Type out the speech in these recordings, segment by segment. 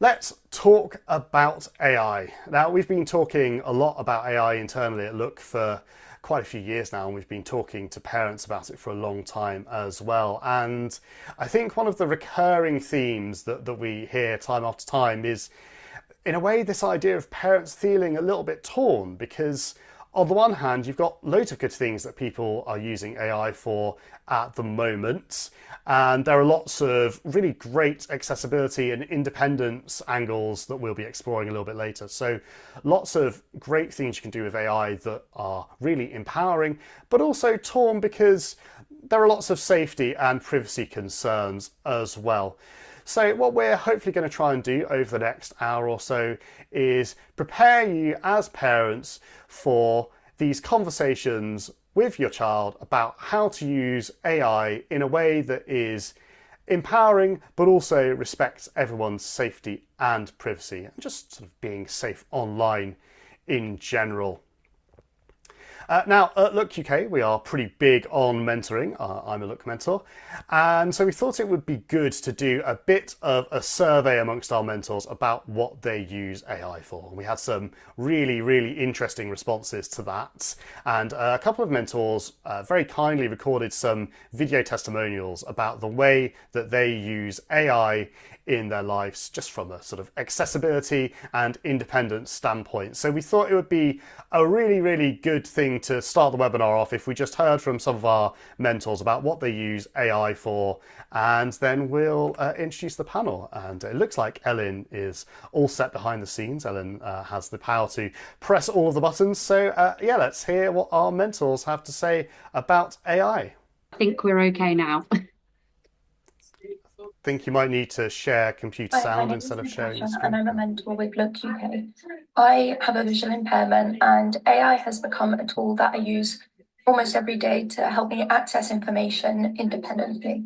Let's talk about AI. Now, we've been talking a lot about AI internally at Look for quite a few years now, and we've been talking to parents about it for a long time as well. And I think one of the recurring themes that we hear time after time is, in a way, this idea of parents feeling a little bit torn because on the one hand, you've got loads of good things that people are using AI for at the moment. And there are lots of really great accessibility and independence angles that we'll be exploring a little bit later. So, lots of great things you can do with AI that are really empowering, but also torn because there are lots of safety and privacy concerns as well. So, what we're hopefully going to try and do over the next hour or so is prepare you as parents for these conversations with your child about how to use AI in a way that is empowering but also respects everyone's safety and privacy and just sort of being safe online in general. Now, at Look UK, we are pretty big on mentoring. I'm a Look mentor. And so we thought it would be good to do a bit of a survey amongst our mentors about what they use AI for. And we had some really, really interesting responses to that. And a couple of mentors very kindly recorded some video testimonials about the way that they use AI in their lives, just from a sort of accessibility and independence standpoint. So we thought it would be a really, really good thing to start the webinar off if we just heard from some of our mentors about what they use AI for, and then we'll introduce the panel. And it looks like Ellen is all set behind the scenes. Ellen has the power to press all of the buttons. So yeah, let's hear what our mentors have to say about AI. I think we're okay now. Think you might need to share computer Hi, my sound name is instead of sharing Natasha the and screen. I'm a mentor with Look UK. I have a visual impairment and AI has become a tool that I use almost every day to help me access information independently.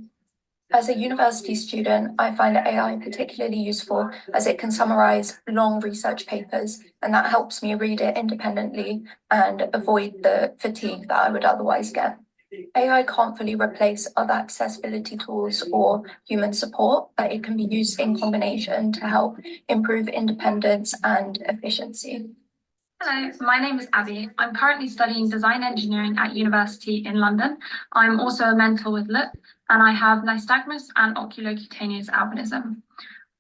As a university student, I find AI particularly useful as it can summarize long research papers, and that helps me read it independently and avoid the fatigue that I would otherwise get. AI can't fully replace other accessibility tools or human support, but it can be used in combination to help improve independence and efficiency. Hello, my name is Abby. I'm currently studying design engineering at university in London. I'm also a mentor with Look, and I have nystagmus and oculocutaneous albinism.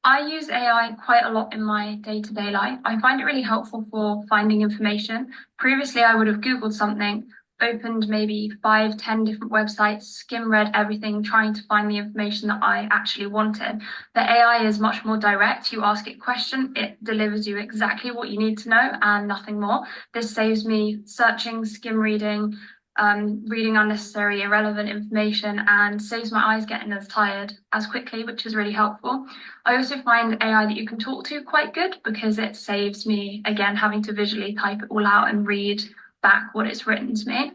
I use AI quite a lot in my day-to-day life. I find it really helpful for finding information. Previously, I would have Googled something, opened maybe 5, 10 different websites, skim read everything, trying to find the information that I actually wanted. The AI is much more direct. You ask it a question, it delivers you exactly what you need to know and nothing more. This saves me searching, skim reading, reading unnecessary, irrelevant information, and saves my eyes getting as tired as quickly, which is really helpful. I also find AI that you can talk to quite good because it saves me, again, having to visually type it all out and read back what it's written to me.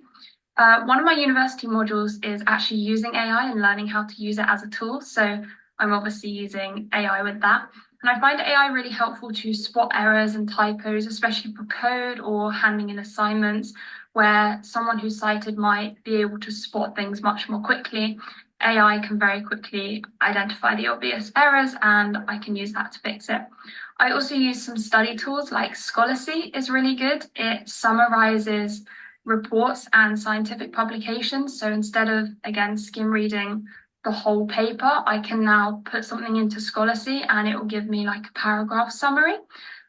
One of my university modules is actually using AI and learning how to use it as a tool. So I'm obviously using AI with that. And I find AI really helpful to spot errors and typos, especially for code or handing in assignments, where someone who's sighted might be able to spot things much more quickly. AI can very quickly identify the obvious errors and I can use that to fix it. I also use some study tools like Scholasty is really good. It summarizes reports and scientific publications. So instead of, again, skim reading the whole paper, I can now put something into Scholasty and it will give me like a paragraph summary.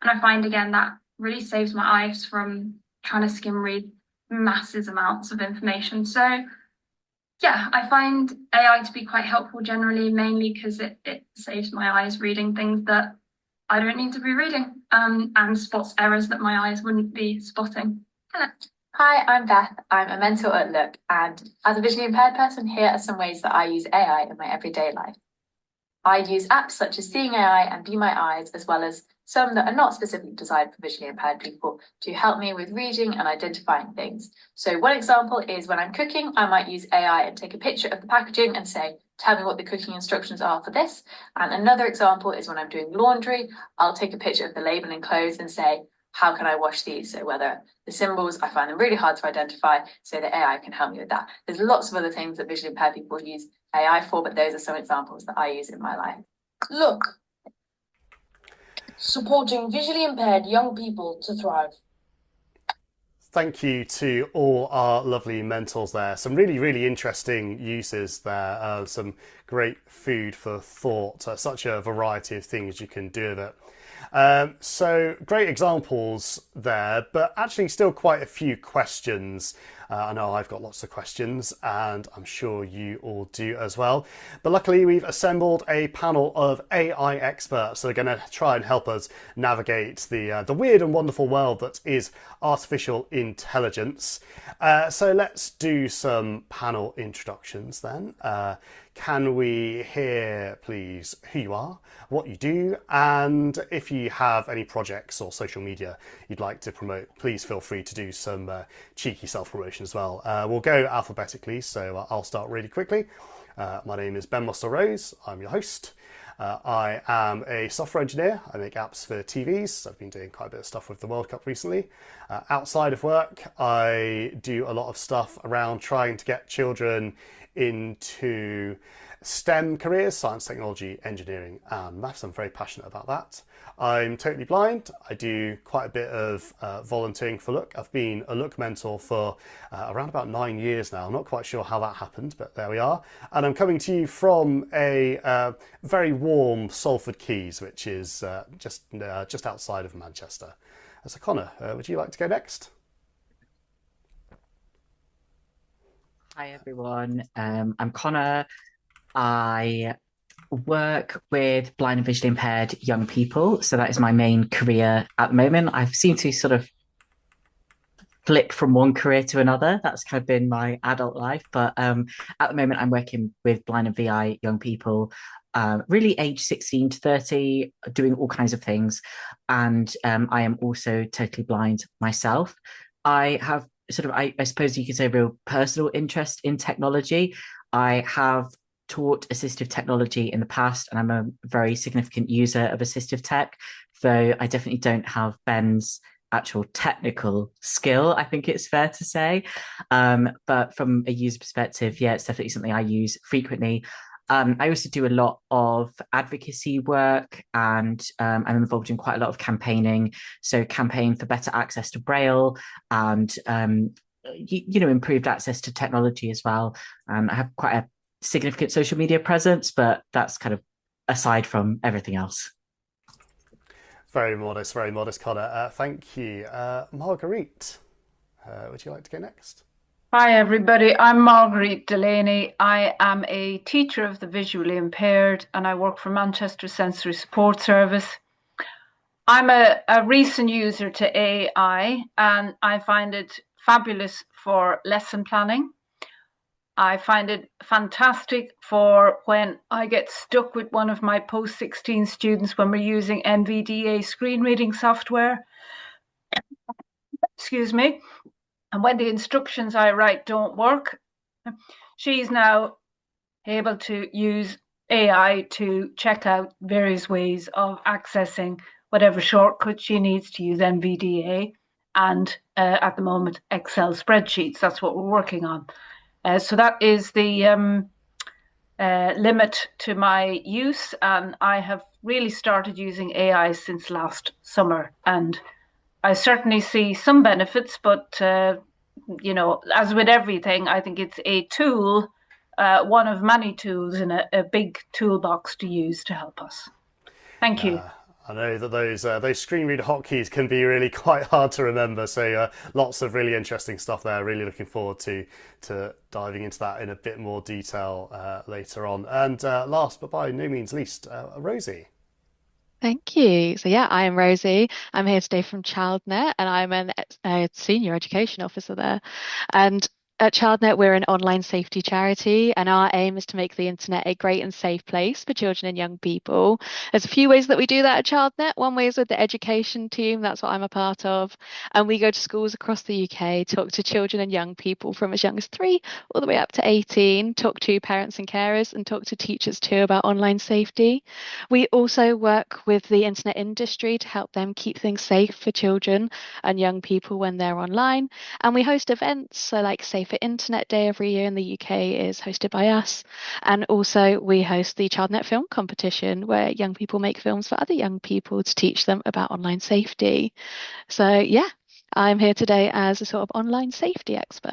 And I find, again, that really saves my eyes from trying to skim read massive amounts of information. So yeah, I find AI to be quite helpful generally, mainly because it saves my eyes reading things that I don't need to be reading, and spots errors that my eyes wouldn't be spotting. Hello. Hi, I'm Beth. I'm a mentor at Look, and as a visually impaired person, here are some ways that I use AI in my everyday life. I use apps such as Seeing AI and Be My Eyes, as well as some that are not specifically designed for visually impaired people to help me with reading and identifying things. So one example is when I'm cooking, I might use AI and take a picture of the packaging and say, tell me what the cooking instructions are for this. And another example is when I'm doing laundry, I'll take a picture of the label enclosed and say, how can I wash these? So whether the symbols, I find them really hard to identify, so the AI can help me with that. There's lots of other things that visually impaired people use AI for, but those are some examples that I use in my life. Look. supporting visually impaired young people to thrive. Thank you to all our lovely mentors there. Some really, really interesting uses there. Some great food for thought. Such a variety of things you can do with it. So great examples there, but actually still quite a few questions. I know I've got lots of questions and I'm sure you all do as well. But luckily we've assembled a panel of AI experts that are going to try and help us navigate the weird and wonderful world that is artificial intelligence. So let's do some panel introductions then. Can we hear, please, who you are, what you do, and if you have any projects or social media you'd like to promote, please feel free to do some cheeky self-promotion as well. We'll go alphabetically, so I'll start really quickly. My name is Ben Moster-Rose. I'm your host. I am a software engineer. I make apps for TVs. I've been doing quite a bit of stuff with the World Cup recently. Outside of work, I do a lot of stuff around trying to get children into STEM careers, science, technology, engineering and maths. I'm very passionate about that. I'm totally blind. I do quite a bit of volunteering for Look. I've been a Look mentor for around about 9 years now. I'm not quite sure how that happened, but there we are. And I'm coming to you from a very warm Salford Quays, which is just outside of Manchester. So Connor, would you like to go next? Hi everyone, I'm Connor. I work with blind and visually impaired young people, so that is my main career at the moment. I've seemed to sort of flip from one career to another. That's kind of been my adult life, but at the moment I'm working with blind and VI young people, really age 16 to 30, doing all kinds of things, and I am also totally blind myself. I have sort of, I suppose you could say, a real personal interest in technology. I have taught assistive technology in the past, and I'm a very significant user of assistive tech, though I definitely don't have Ben's actual technical skill, I think it's fair to say. But from a user perspective, yeah, it's definitely something I use frequently. I also do a lot of advocacy work, and I'm involved in quite a lot of campaigning. So campaign for better access to Braille and, improved access to technology as well. I have quite a significant social media presence, but that's kind of aside from everything else. Very modest, Connor. Thank you. Marguerite, would you like to go next? Hi, everybody. I'm Marguerite Delaney. I am a teacher of the visually impaired and I work for Manchester Sensory Support Service. I'm a recent user to AI and I find it fabulous for lesson planning. I find it fantastic for when I get stuck with one of my post-16 students when we're using NVDA screen reading software. Excuse me. And when the instructions I write don't work, she's now able to use AI to check out various ways of accessing whatever shortcut she needs to use NVDA and at the moment Excel spreadsheets. That's what we're working on. So that is the limit to my use, and I have really started using AI since last summer, and I certainly see some benefits, but as with everything, I think it's a tool, one of many tools in a big toolbox to use to help us. Thank you. I know that those screen reader hotkeys can be really quite hard to remember, so lots of really interesting stuff there. Really looking forward to diving into that in a bit more detail later on. And last but by no means least, Rosie. Thank you. So yeah, I am Rosie. I'm here today from ChildNet and I'm a senior education officer there. And at ChildNet, we're an online safety charity, and our aim is to make the internet a great and safe place for children and young people. There's a few ways that we do that at ChildNet. One way is with the education team, that's what I'm a part of. And we go to schools across the UK, talk to children and young people from as young as 3 all the way up to 18, talk to parents and carers, and talk to teachers too about online safety. We also work with the internet industry to help them keep things safe for children and young people when they're online. And we host events, so like Safe for Internet Day every year in the UK is hosted by us. And also we host the ChildNet Film Competition, where young people make films for other young people to teach them about online safety. So yeah, I'm here today as a sort of online safety expert.